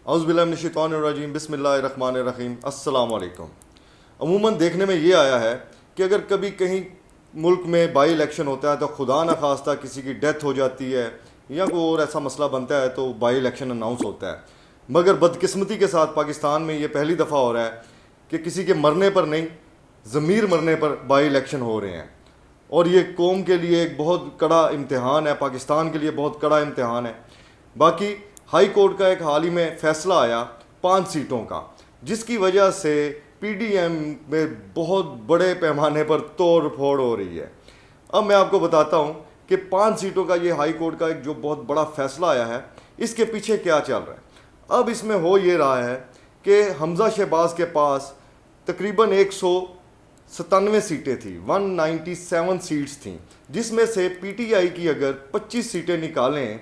اعوذ باللہ من الشیطان الرجیم، بسم اللہ الرحمن الرحیم، السلام علیکم۔ عموماً دیکھنے میں یہ آیا ہے کہ اگر کبھی کہیں ملک میں بائی الیکشن ہوتا ہے تو خدا نخواستہ کسی کی ڈیتھ ہو جاتی ہے یا کوئی اور ایسا مسئلہ بنتا ہے تو بائی الیکشن اناؤنس ہوتا ہے، مگر بدقسمتی کے ساتھ پاکستان میں یہ پہلی دفعہ ہو رہا ہے کہ کسی کے مرنے پر نہیں، ضمیر مرنے پر بائی الیکشن ہو رہے ہیں، اور یہ قوم کے لیے ایک بہت کڑا امتحان ہے، پاکستان کے لیے بہت کڑا امتحان ہے۔ باقی ہائی کورٹ کا ایک حال ہی میں فیصلہ آیا 5 سیٹوں کا، جس کی وجہ سے پی ڈی ایم میں بہت بڑے پیمانے پر توڑ پھوڑ ہو رہی ہے۔ اب میں آپ کو بتاتا ہوں کہ 5 سیٹوں کا یہ ہائی کورٹ کا ایک جو بہت بڑا فیصلہ آیا ہے، اس کے پیچھے کیا چل رہا ہے۔ اب اس میں ہو یہ رہا ہے کہ حمزہ شہباز کے پاس تقریباً 197 سیٹیں تھیں، 197 سیٹس تھیں، جس میں سے پی ٹی آئی کی اگر 25 سیٹیں نکالیں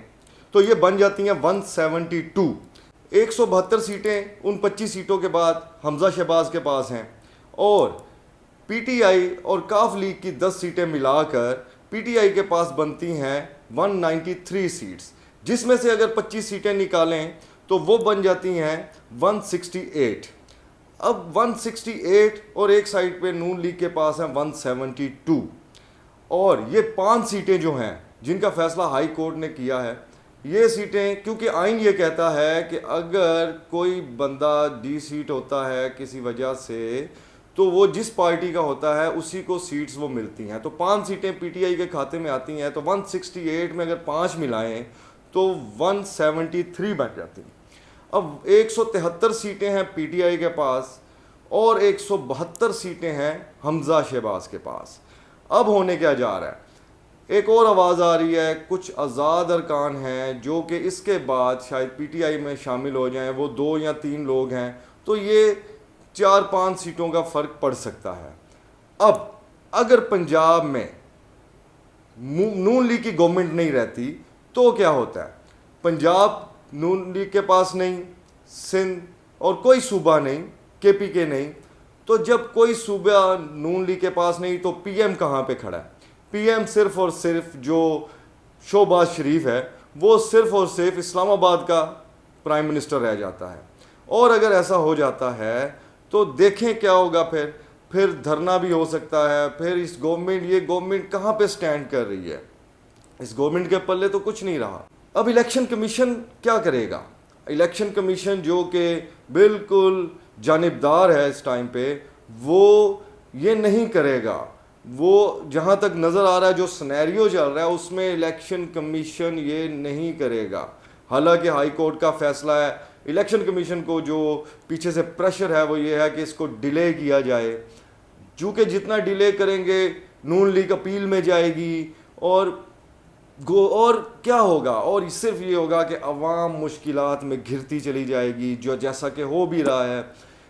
تو یہ بن جاتی ہیں 172۔ 172 سیٹیں ان 25 سیٹوں کے بعد حمزہ شہباز کے پاس ہیں، اور پی ٹی آئی اور کاف لیگ کی 10 سیٹیں ملا کر پی ٹی آئی کے پاس بنتی ہیں 193 سیٹس، جس میں سے اگر 25 سیٹیں نکالیں تو وہ بن جاتی ہیں 168۔ اب 168 اور ایک سائڈ پہ نون لیگ کے پاس ہیں 172، اور یہ 5 سیٹیں جو ہیں جن کا فیصلہ ہائی کورٹ نے کیا ہے، یہ سیٹیں کیونکہ آئین یہ کہتا ہے کہ اگر کوئی بندہ ڈی سیٹ ہوتا ہے کسی وجہ سے تو وہ جس پارٹی کا ہوتا ہے اسی کو سیٹس وہ ملتی ہیں، تو 5 سیٹیں پی ٹی آئی کے کھاتے میں آتی ہیں، تو 168 میں اگر 5 ملائیں تو 173 بن جاتی ہیں۔ اب 173 سیٹیں ہیں پی ٹی آئی کے پاس اور 172 سیٹیں ہیں حمزہ شہباز کے پاس۔ اب ہونے کیا جا رہا ہے، ایک اور آواز آ رہی ہے، کچھ آزاد ارکان ہیں جو کہ اس کے بعد شاید پی ٹی آئی میں شامل ہو جائیں، وہ 2 یا 3 لوگ ہیں، تو یہ 4-5 سیٹوں کا فرق پڑ سکتا ہے۔ اب اگر پنجاب میں نون لیگ کی گورنمنٹ نہیں رہتی تو کیا ہوتا ہے، پنجاب نون لیگ کے پاس نہیں، سندھ اور کوئی صوبہ نہیں، کے پی کے نہیں، تو جب کوئی صوبہ نون لیگ کے پاس نہیں تو پی ایم کہاں پہ کھڑا ہے؟ پی ایم صرف اور صرف جو شہباز شریف ہے وہ صرف اور صرف اسلام آباد کا پرائم منسٹر رہ جاتا ہے، اور اگر ایسا ہو جاتا ہے تو دیکھیں کیا ہوگا، پھر دھرنا بھی ہو سکتا ہے، پھر یہ گورنمنٹ کہاں پہ سٹینڈ کر رہی ہے، اس گورنمنٹ کے پلے تو کچھ نہیں رہا۔ اب الیکشن کمیشن کیا کرے گا؟ الیکشن کمیشن جو کہ بالکل جانبدار ہے اس ٹائم پہ، وہ یہ نہیں کرے گا، وہ جہاں تک نظر آ رہا ہے جو سنیریو چل رہا ہے اس میں الیکشن کمیشن یہ نہیں کرے گا۔ حالانکہ ہائی کورٹ کا فیصلہ ہے، الیکشن کمیشن کو جو پیچھے سے پریشر ہے وہ یہ ہے کہ اس کو ڈیلے کیا جائے، چونکہ جتنا ڈیلے کریں گے نون لیگ اپیل میں جائے گی، اور کیا ہوگا، اور صرف یہ ہوگا کہ عوام مشکلات میں گھرتی چلی جائے گی، جو جیسا کہ ہو بھی رہا ہے،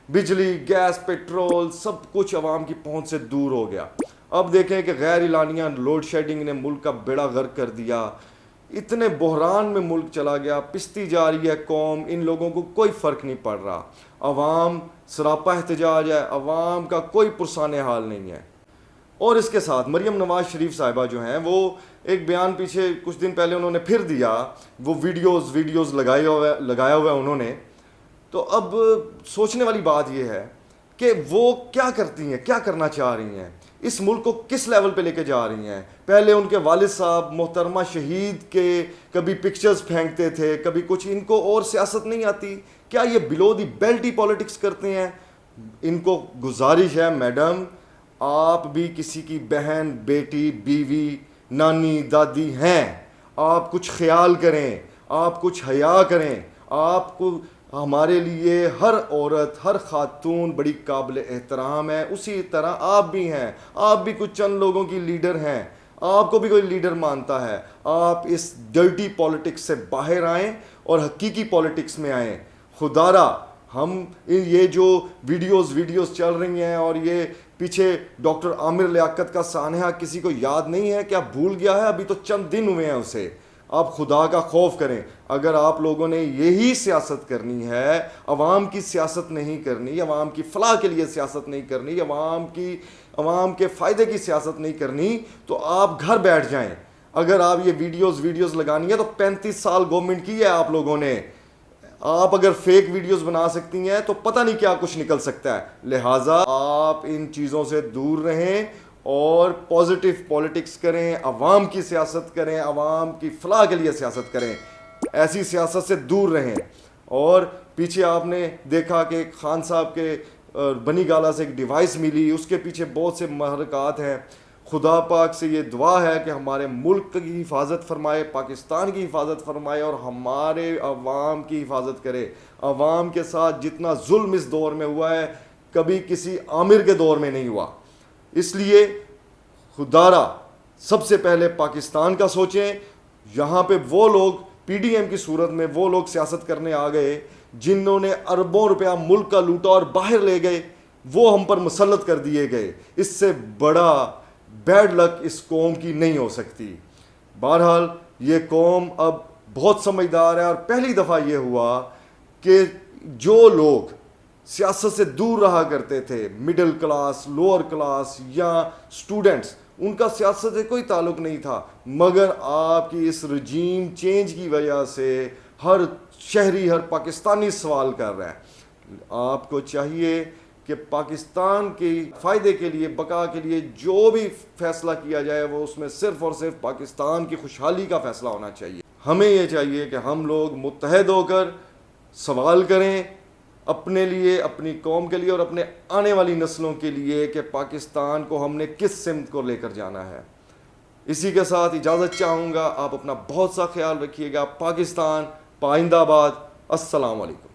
بجلی، گیس، پیٹرول سب کچھ عوام کی پہنچ سے دور ہو گیا۔ اب دیکھیں کہ غیر اعلانیہ لوڈ شیڈنگ نے ملک کا بیڑا غرق کر دیا، اتنے بحران میں ملک چلا گیا، پستی جا رہی ہے قوم، ان لوگوں کو کوئی فرق نہیں پڑ رہا، عوام سراپا احتجاج ہے، عوام کا کوئی پرسان حال نہیں ہے۔ اور اس کے ساتھ مریم نواز شریف صاحبہ جو ہیں وہ ایک بیان پیچھے کچھ دن پہلے انہوں نے پھر دیا، وہ ویڈیوز لگایا ہوا ہے انہوں نے، تو اب سوچنے والی بات یہ ہے کہ وہ کیا کرتی ہیں، کیا کرنا چاہ رہی ہیں، اس ملک کو کس لیول پہ لے کے جا رہی ہیں۔ پہلے ان کے والد صاحب محترمہ شہید کے کبھی پکچرز پھینکتے تھے، کبھی کچھ، ان کو اور سیاست نہیں آتی، کیا یہ بلو دی بیلٹ ہی پالیٹکس کرتے ہیں؟ ان کو گزارش ہے میڈم، آپ بھی کسی کی بہن، بیٹی، بیوی، نانی، دادی ہیں، آپ کچھ خیال کریں، آپ کچھ حیا کریں، آپ کو ہمارے لیے ہر عورت، ہر خاتون بڑی قابل احترام ہے، اسی طرح آپ بھی ہیں، آپ بھی کچھ چند لوگوں کی لیڈر ہیں، آپ کو بھی کوئی لیڈر مانتا ہے، آپ اس ڈرٹی پالیٹکس سے باہر آئیں اور حقیقی پالیٹکس میں آئیں۔ خدارا ہم یہ جو ویڈیوز چل رہی ہیں، اور یہ پیچھے ڈاکٹر عامر لیاقت کا سانحہ کسی کو یاد نہیں ہے، کیا بھول گیا ہے؟ ابھی تو چند دن ہوئے ہیں اسے۔ آپ خدا کا خوف کریں، اگر آپ لوگوں نے یہی سیاست کرنی ہے، عوام کی سیاست نہیں کرنی، عوام کی فلاح کے لیے سیاست نہیں کرنی، عوام کے فائدے کی سیاست نہیں کرنی، تو آپ گھر بیٹھ جائیں۔ اگر آپ یہ ویڈیوز لگانی ہے تو 35 سال گورنمنٹ کی ہے آپ لوگوں نے، آپ اگر فیک ویڈیوز بنا سکتی ہیں تو پتہ نہیں کیا کچھ نکل سکتا ہے. لہٰذا آپ ان چیزوں سے دور رہیں اور پازیٹیو پولیٹکس کریں, عوام کی سیاست کریں, عوام کی فلاح کے لیے سیاست کریں. ایسی سیاست سے دور رہیں. اور پیچھے آپ نے دیکھا کہ خان صاحب کے بنی گالہ سے ایک ڈیوائس ملی, اس کے پیچھے بہت سے محرکات ہیں. خدا پاک سے یہ دعا ہے کہ ہمارے ملک کی حفاظت فرمائے, پاکستان کی حفاظت فرمائے اور ہمارے عوام کی حفاظت کرے. عوام کے ساتھ جتنا ظلم اس دور میں ہوا ہے کبھی کسی عامر کے دور میں نہیں ہوا. اس لیے خدارا سب سے پہلے پاکستان کا سوچیں. یہاں پہ وہ لوگ پی ڈی ایم کی صورت میں وہ لوگ سیاست کرنے آ گئے جنہوں نے اربوں روپیہ ملک کا لوٹا اور باہر لے گئے, وہ ہم پر مسلط کر دیے گئے. اس سے بڑا بیڈ لک اس قوم کی نہیں ہو سکتی. بہرحال یہ قوم اب بہت سمجھدار ہے, اور پہلی دفعہ یہ ہوا کہ جو لوگ سیاست سے دور رہا کرتے تھے, مڈل کلاس, لوور کلاس یا اسٹوڈنٹس, ان کا سیاست سے کوئی تعلق نہیں تھا, مگر آپ کی اس رجیم چینج کی وجہ سے ہر شہری, ہر پاکستانی سوال کر رہا ہے. آپ کو چاہیے کہ پاکستان کے فائدے کے لیے, بقا کے لیے جو بھی فیصلہ کیا جائے وہ اس میں صرف اور صرف پاکستان کی خوشحالی کا فیصلہ ہونا چاہیے. ہمیں یہ چاہیے کہ ہم لوگ متحد ہو کر سوال کریں اپنے لیے, اپنی قوم کے لیے اور اپنے آنے والی نسلوں کے لیے کہ پاکستان کو ہم نے کس سمت کو لے کر جانا ہے. اسی کے ساتھ اجازت چاہوں گا. آپ اپنا بہت سا خیال رکھیے گا. پاکستان پائندہ باد. السلام علیکم.